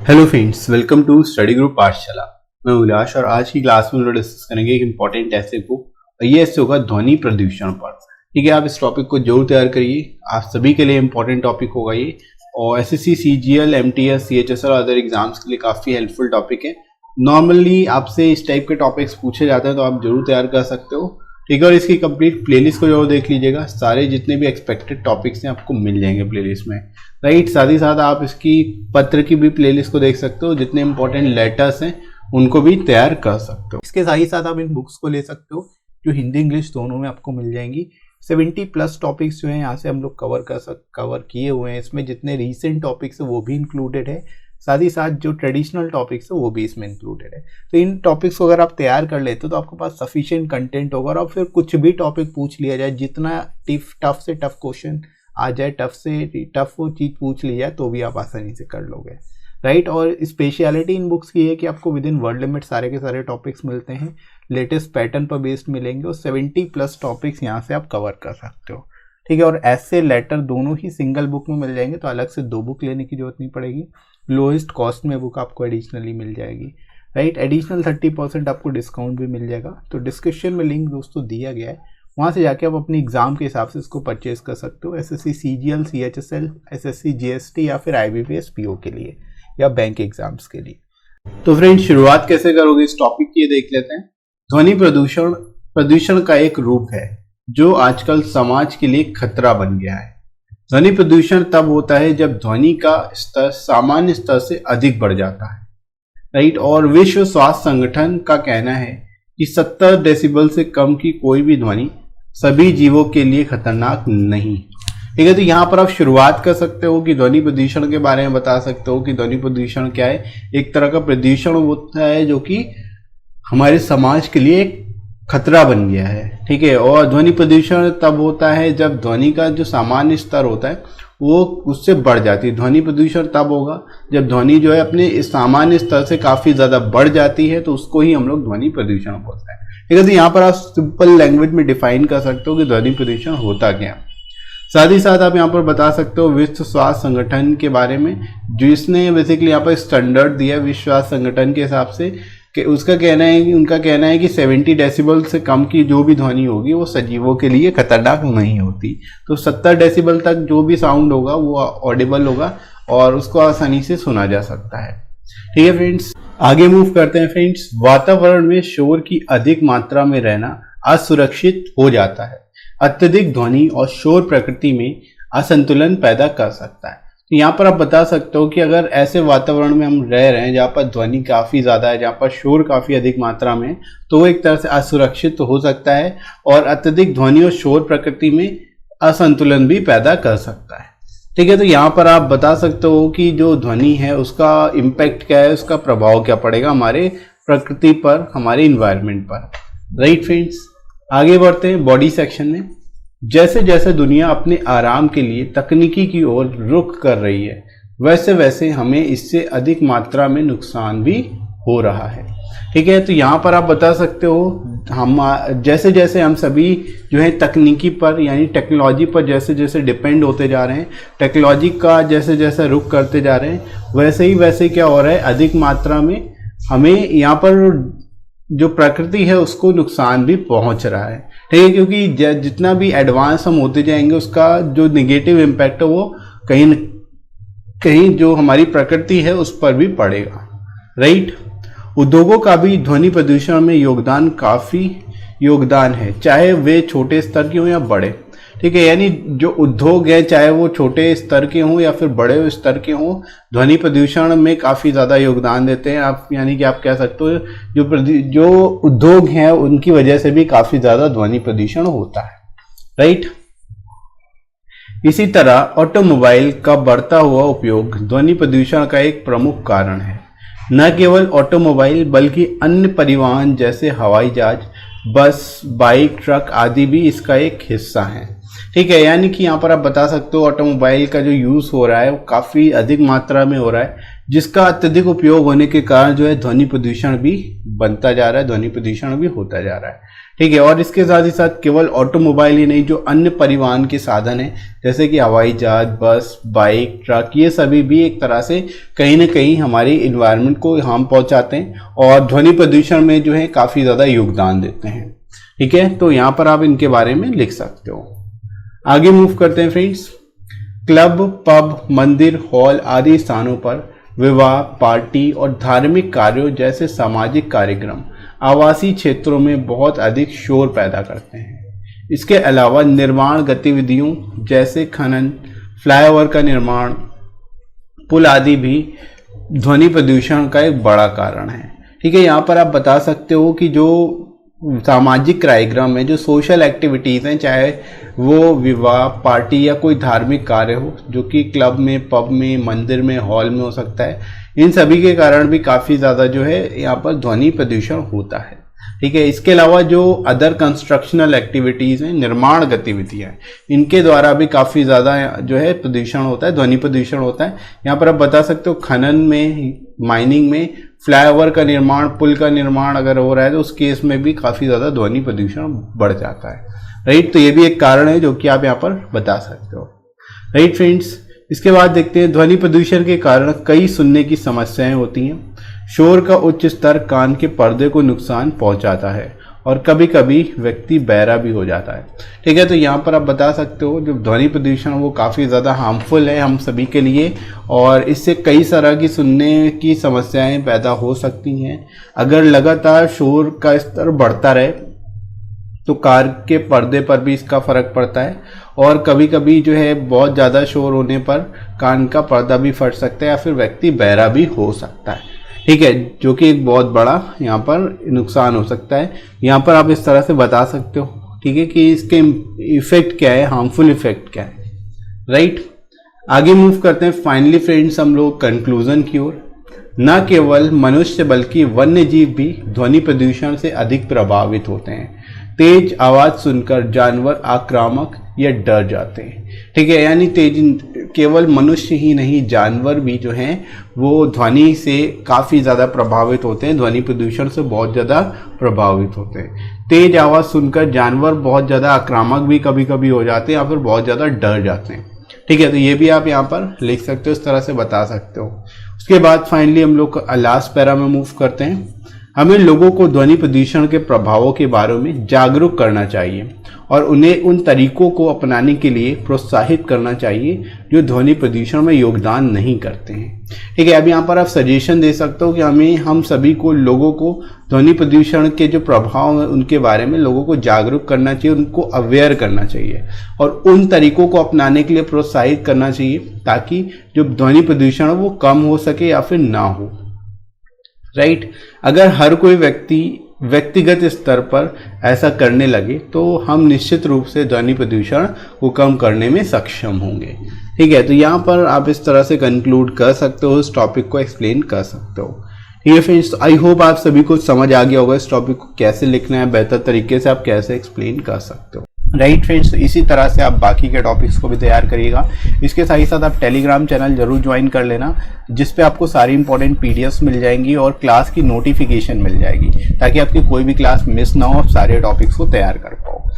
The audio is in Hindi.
Hello friends, welcome to study group Pathshala. मैं उल्लास और आज की क्लास में हम लोग डिस्कस करेंगे एक इंपॉर्टेंट ऐसे बुक और ये ऐसे होगा ध्वनि प्रदूषण पर। ठीक है, आप इस टॉपिक को जरूर तैयार करिए, आप सभी के लिए इंपॉर्टेंट टॉपिक होगा ये और एसएससी, सीजीएल, एमटीएस, सीएचएसएल और अदर एग्जाम्स के लिए काफ़ी हेल्पफुल टॉपिक है। नॉर्मली आपसे इस टाइप के टॉपिक्स पूछे जाते हैं तो आप जरूर तैयार कर सकते हो। ठीक है, और इसकी कंप्लीट प्लेलिस्ट को जरूर देख लीजिएगा, सारे जितने भी एक्सपेक्टेड टॉपिक्स हैं आपको मिल जाएंगे प्लेलिस्ट में। राइट, साथ ही साथ आप इसकी पत्र की भी प्लेलिस्ट को देख सकते हो, जितने इंपॉर्टेंट लेटर्स हैं उनको भी तैयार कर सकते हो। इसके साथ ही साथ आप इन बुक्स को ले सकते हो जो हिंदी इंग्लिश दोनों में आपको मिल जाएंगी। 70+ टॉपिक्स जो हैं यहाँ से हम लोग कवर किए हुए हैं। इसमें जितने रीसेंट टॉपिक्स है वो भी इंक्लूडेड है, साथ ही साथ जो ट्रेडिशनल टॉपिक्स है वो भी इसमें इंक्लूडेड है। तो इन टॉपिक्स को अगर आप तैयार कर लेते हो तो आपके पास सफिशिएंट कंटेंट होगा और फिर कुछ भी टॉपिक पूछ लिया जाए, जितना टफ से टफ क्वेश्चन आ जाए, टफ से टफ वो चीज़ पूछ ली जाए तो भी आप आसानी से कर लोगे। राइट, और स्पेशलिटी इन बुक्स की है कि आपको विद इन वर्ड लिमिट सारे के सारे टॉपिक्स मिलते हैं, लेटेस्ट पैटर्न पर बेस्ड मिलेंगे और 70+ टॉपिक्स यहाँ से आप कवर कर सकते हो। ठीक है, और ऐसे लेटर दोनों ही सिंगल बुक में मिल जाएंगे, तो अलग से 2 बुक लेने की जरूरत नहीं पड़ेगी। लोएस्ट कॉस्ट में बुक आपको एडिशनली मिल जाएगी। राइट, एडिशनल 30% आपको डिस्काउंट भी मिल जाएगा। तो डिस्क्रिप्शन में लिंक दोस्तों दिया गया है, वहाँ से जाके आप अपनी एग्जाम के हिसाब से इसको परचेज कर सकते हो। SSC, CGL, CHSL, SSC, GST या फिर आईबीपीएस, पीओ के लिए या बैंक एग्जाम्स के लिए। तो फ्रेंड्स, शुरुआत कैसे करोगे इस टॉपिक की, ये देख लेते हैं। ध्वनि प्रदूषण का एक रूप है जो आजकल समाज के लिए खतरा बन गया है। ध्वनि प्रदूषण तब होता है जब ध्वनि का स्तर सामान्य स्तर से अधिक बढ़ जाता है। राइट, और विश्व स्वास्थ्य संगठन का कहना है कि 70 डेसिबल से कम की कोई भी ध्वनि सभी जीवों के लिए खतरनाक नहीं। ठीक है, तो यहाँ पर आप शुरुआत कर सकते हो कि ध्वनि प्रदूषण के बारे में बता सकते हो कि ध्वनि प्रदूषण क्या है। एक तरह का प्रदूषण होता है जो कि हमारे समाज के लिए एक खतरा बन गया है। ठीक है, और ध्वनि प्रदूषण तब होता है जब ध्वनि का जो सामान्य स्तर होता है वो उससे बढ़ जाती है। ध्वनि प्रदूषण तब होगा जब ध्वनि जो है अपने सामान्य स्तर से काफी ज्यादा बढ़ जाती है, तो उसको ही हम लोग ध्वनि प्रदूषण बोलते हैं। ठीक है, तो यहाँ पर आप सिंपल लैंग्वेज में डिफाइन कर सकते हो कि ध्वनि प्रदूषण होता क्या। साथ ही साथ आप यहाँ पर बता सकते हो विश्व स्वास्थ्य संगठन के बारे में, जिसने बेसिकली यहाँ पर स्टैंडर्ड दिया विश्व स्वास्थ्य संगठन के हिसाब से कि उनका कहना है कि 70 डेसिबल से कम की जो भी ध्वनि होगी वो सजीवों के लिए खतरनाक नहीं होती। तो 70 डेसिबल तक जो भी साउंड होगा वो ऑडिबल होगा और उसको आसानी से सुना जा सकता है। ठीक है फ्रेंड्स, आगे मूव करते हैं। फ्रेंड्स, वातावरण में शोर की अधिक मात्रा में रहना असुरक्षित हो जाता है। अत्यधिक ध्वनि और शोर प्रकृति में असंतुलन पैदा कर सकता है। तो यहाँ पर आप बता सकते हो कि अगर ऐसे वातावरण में हम रह रहे हैं जहाँ पर ध्वनि काफ़ी ज़्यादा है, जहाँ पर शोर काफ़ी अधिक मात्रा में, तो वो एक तरह से असुरक्षित तो हो सकता है और अत्यधिक ध्वनि और शोर प्रकृति में असंतुलन भी पैदा कर सकता है। ठीक है, तो यहाँ पर आप बता सकते हो कि जो ध्वनि है उसका इम्पैक्ट क्या है, उसका प्रभाव क्या पड़ेगा हमारे प्रकृति पर, हमारे इन्वायरमेंट पर। राइट फ्रेंड्स, आगे बढ़ते हैं बॉडी सेक्शन में। जैसे जैसे दुनिया अपने आराम के लिए तकनीकी की ओर रुख कर रही है, वैसे वैसे हमें इससे अधिक मात्रा में नुकसान भी हो रहा है। ठीक है, तो यहाँ पर आप बता सकते हो हम जैसे जैसे हम सभी जो है तकनीकी पर यानी टेक्नोलॉजी पर जैसे जैसे डिपेंड होते जा रहे हैं, टेक्नोलॉजी का जैसे जैसे रुख करते जा रहे हैं, वैसे क्या हो रहा है, अधिक मात्रा में हमें यहाँ पर जो प्रकृति है उसको नुकसान भी पहुंच रहा है। ठीक है, क्योंकि जितना भी एडवांस हम होते जाएंगे उसका जो निगेटिव इम्पैक्ट है वो कहीं न कहीं जो हमारी प्रकृति है उस पर भी पड़ेगा। राइट, उद्योगों का भी ध्वनि प्रदूषण में काफ़ी योगदान है, चाहे वे छोटे स्तर के हों या बड़े। ठीक है, यानी जो उद्योग है चाहे वो छोटे स्तर के हों या फिर बड़े स्तर के हों, ध्वनि प्रदूषण में काफ़ी ज़्यादा योगदान देते हैं। आप यानी कि आप कह सकते हो जो उद्योग हैं उनकी वजह से भी काफ़ी ज़्यादा ध्वनि प्रदूषण होता है। राइट, इसी तरह ऑटोमोबाइल का बढ़ता हुआ उपयोग ध्वनि प्रदूषण का एक प्रमुख कारण है। न केवल ऑटोमोबाइल बल्कि अन्य परिवहन जैसे हवाई जहाज, बस, बाइक, ट्रक आदि भी इसका एक हिस्सा है। ठीक है, यानी कि यहाँ पर आप बता सकते हो ऑटोमोबाइल का जो यूज़ हो रहा है वो काफ़ी अधिक मात्रा में हो रहा है, जिसका अत्यधिक उपयोग होने के कारण जो है ध्वनि प्रदूषण भी बनता जा रहा है, ध्वनि प्रदूषण भी होता जा रहा है। ठीक है, और इसके साथ ही साथ केवल ऑटोमोबाइल ही नहीं, जो अन्य परिवहन के साधन है जैसे कि हवाई जहाज, बस, बाइक, ट्रक, ये सभी भी एक तरह से कहीं ना कहीं हमारी इन्वायरमेंट को हार्म पहुंचाते हैं और ध्वनि प्रदूषण में जो है काफी ज्यादा योगदान देते हैं। ठीक है, तो यहाँ पर आप इनके बारे में लिख सकते हो। आगे मूव करते हैं फ्रेंड्स। क्लब, पब, मंदिर, हॉल आदि स्थानों पर विवाह, पार्टी और धार्मिक कार्यों जैसे सामाजिक कार्यक्रम आवासीय क्षेत्रों में बहुत अधिक शोर पैदा करते हैं। इसके अलावा निर्माण गतिविधियों जैसे खनन, फ्लाईओवर का निर्माण, पुल आदि भी ध्वनि प्रदूषण का एक बड़ा कारण है। ठीक है, यहाँ पर आप बता सकते हो कि जो सामाजिक कार्यक्रम है, जो सोशल एक्टिविटीज हैं, चाहे वो विवाह, पार्टी या कोई धार्मिक कार्य हो, जो कि क्लब में, पब में, मंदिर में, हॉल में हो सकता है, इन सभी के कारण भी काफ़ी ज़्यादा जो है यहाँ पर ध्वनि प्रदूषण होता है। ठीक है, इसके अलावा जो अदर कंस्ट्रक्शनल एक्टिविटीज़ हैं, निर्माण गतिविधियाँ, इनके द्वारा भी काफ़ी ज़्यादा जो है प्रदूषण होता है, ध्वनि प्रदूषण होता है। यहाँ पर आप बता सकते हो खनन में, माइनिंग में, फ्लाईओवर का निर्माण, पुल का निर्माण अगर हो रहा है तो उस केस में भी काफ़ी ज़्यादा ध्वनि प्रदूषण बढ़ जाता है। राइट, तो ये भी एक कारण है जो कि आप यहाँ पर बता सकते हो। राइट फ्रेंड्स, इसके बाद देखते हैं ध्वनि प्रदूषण के कारण कई सुनने की समस्याएं होती हैं। शोर का उच्च स्तर कान के पर्दे को नुकसान पहुंचाता है और कभी कभी व्यक्ति बहरा भी हो जाता है। ठीक है, तो यहाँ पर आप बता सकते हो जो ध्वनि प्रदूषण वो काफ़ी ज़्यादा हार्मफुल है हम सभी के लिए और इससे कई तरह की सुनने की समस्याएं पैदा हो सकती हैं। अगर लगातार शोर का स्तर बढ़ता रहे तो कार के पर्दे पर भी इसका फर्क पड़ता है और कभी कभी जो है बहुत ज़्यादा शोर होने पर कान का पर्दा भी फट सकता है या फिर व्यक्ति बहरा भी हो सकता है। ठीक है, जो कि एक बहुत बड़ा यहाँ पर नुकसान हो सकता है। यहाँ पर आप इस तरह से बता सकते हो, ठीक है, कि इसके इफेक्ट क्या है, हार्मफुल इफेक्ट क्या है। राइट, आगे मूव करते हैं। फाइनली फ्रेंड्स, हम लोग कंक्लूजन की ओर। न केवल मनुष्य बल्कि वन्य जीव भी ध्वनि प्रदूषण से अधिक प्रभावित होते हैं। तेज आवाज सुनकर जानवर आक्रामक या डर जाते हैं। ठीक है, यानी केवल मनुष्य ही नहीं, जानवर भी जो हैं वो ध्वनि से काफ़ी ज़्यादा प्रभावित होते हैं, ध्वनि प्रदूषण से बहुत ज़्यादा प्रभावित होते हैं। तेज आवाज़ सुनकर जानवर बहुत ज़्यादा आक्रामक भी कभी कभी हो जाते हैं या फिर बहुत ज़्यादा डर जाते हैं। ठीक है, तो ये भी आप यहाँ पर लिख सकते हो, इस तरह से बता सकते हो। उसके बाद फाइनली हम लोग लास्ट पैरा में मूव करते हैं। हमें लोगों को ध्वनि प्रदूषण के प्रभावों के बारे में जागरूक करना चाहिए और उन्हें उन तरीकों को अपनाने के लिए प्रोत्साहित करना चाहिए जो ध्वनि प्रदूषण में योगदान नहीं करते हैं। ठीक है, अब यहाँ पर आप सजेशन दे सकते हो कि हम सभी को, लोगों को ध्वनि प्रदूषण के जो प्रभाव हैं उनके बारे में लोगों को जागरूक करना चाहिए, उनको अवेयर करना चाहिए और उन तरीकों को अपनाने के लिए प्रोत्साहित करना चाहिए ताकि जो ध्वनि प्रदूषण वो कम हो सके या फिर ना हो। राइट, अगर हर कोई व्यक्तिगत स्तर पर ऐसा करने लगे तो हम निश्चित रूप से ध्वनि प्रदूषण को कम करने में सक्षम होंगे। ठीक है, तो यहाँ पर आप इस तरह से कंक्लूड कर सकते हो, इस टॉपिक को एक्सप्लेन कर सकते हो। ठीक है फ्रेंड्स, आई होप आप सभी को समझ आ गया होगा इस टॉपिक को कैसे लिखना है, बेहतर तरीके से आप कैसे एक्सप्लेन कर सकते हो। राइट फ्रेंड्स, इसी तरह से आप बाकी के टॉपिक्स को भी तैयार करिएगा। इसके साथ ही साथ आप टेलीग्राम चैनल जरूर ज्वाइन कर लेना, जिस पे आपको सारी इंपॉर्टेंट पीडीएफ्स मिल जाएंगी और क्लास की नोटिफिकेशन मिल जाएगी ताकि आपकी कोई भी क्लास मिस ना हो, आप सारे टॉपिक्स को तैयार कर पाओ।